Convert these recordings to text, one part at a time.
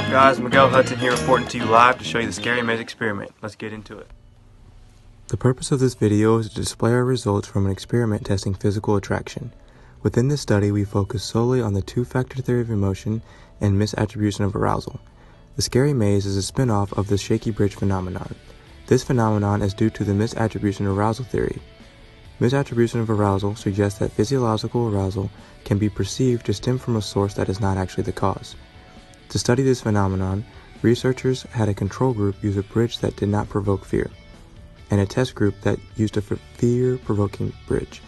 up, guys? Miguel Hudson here reporting to you live to show you the scary maze experiment. Let's get into it. The purpose of this video is to display our results from an experiment testing physical attraction. Within this study, we focus solely on the two-factor theory of emotion and misattribution of arousal. The scary maze is a spin-off of the shaky bridge phenomenon. This phenomenon is due to the misattribution of arousal theory. Misattribution of arousal suggests that physiological arousal can be perceived to stem from a source that is not actually the cause. To study this phenomenon, researchers had a control group use a bridge that did not provoke fear, and a test group that used a fear-provoking bridge.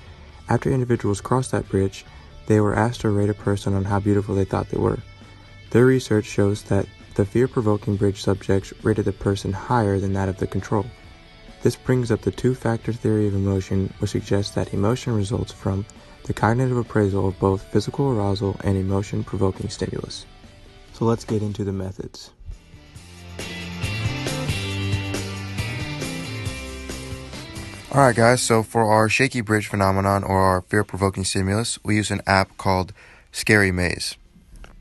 After individuals crossed that bridge, they were asked to rate a person on how beautiful they thought they were. Their research shows that the fear-provoking bridge subjects rated the person higher than that of the control. This brings up the two-factor theory of emotion, which suggests that emotion results from the cognitive appraisal of both physical arousal and emotion-provoking stimulus. So let's get into the methods. Alright guys, so for our shaky bridge phenomenon or our fear-provoking stimulus, we use an app called Scary Maze.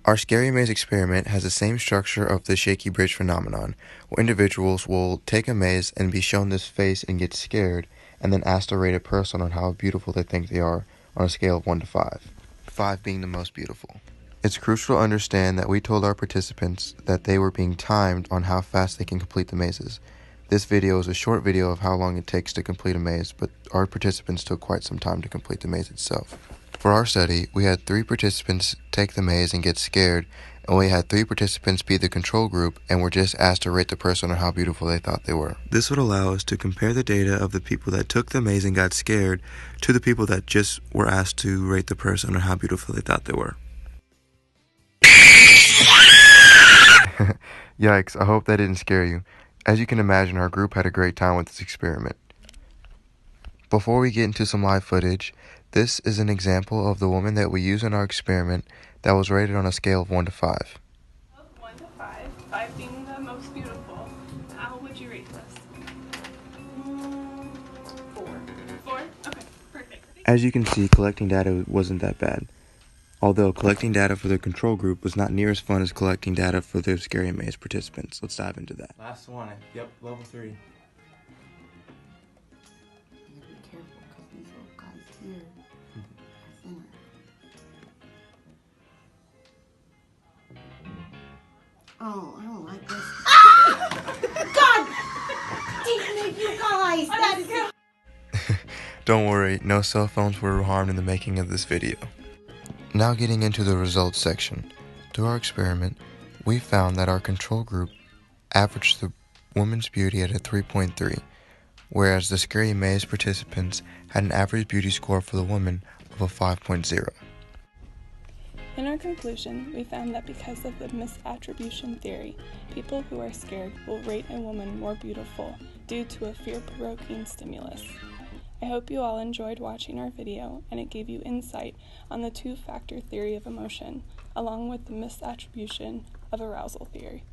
Our Scary Maze experiment has the same structure of the shaky bridge phenomenon, where individuals will take a maze and be shown this face and get scared, and then asked to rate a person on how beautiful they think they are on a scale of 1 to 5, 5 being the most beautiful. It's crucial to understand that we told our participants that they were being timed on how fast they can complete the mazes. This video is a short video of how long it takes to complete a maze, but our participants took quite some time to complete the maze itself. For our study, we had 3 participants take the maze and get scared, and we had 3 participants be the control group and were just asked to rate the person on how beautiful they thought they were. This would allow us to compare the data of the people that took the maze and got scared to the people that just were asked to rate the person on how beautiful they thought they were. Yikes, I hope that didn't scare you. As you can imagine, our group had a great time with this experiment. Before we get into some live footage, this is an example of the woman that we use in our experiment that was rated on a scale of 1 to 5. 1 to 5, 5 being the most beautiful. How would you rate this? 4. 4? Okay, perfect. As you can see, collecting data wasn't that bad. Although collecting data for the control group was not near as fun as collecting data for the Scary Maze participants. Let's dive into that. Last one. Yep, level 3. You gotta be careful because these little guys here are thinner. Oh, I don't like this. God damn it, you guys! That is Don't worry, no cell phones were harmed in the making of this video. Now getting into the results section. Through our experiment, we found that our control group averaged the woman's beauty at a 3.3, whereas the Scary Maze participants had an average beauty score for the woman of a 5.0. In our conclusion, we found that because of the misattribution theory, people who are scared will rate a woman more beautiful due to a fear-provoking stimulus. I hope you all enjoyed watching our video and it gave you insight on the two-factor theory of emotion, along with the misattribution of arousal theory.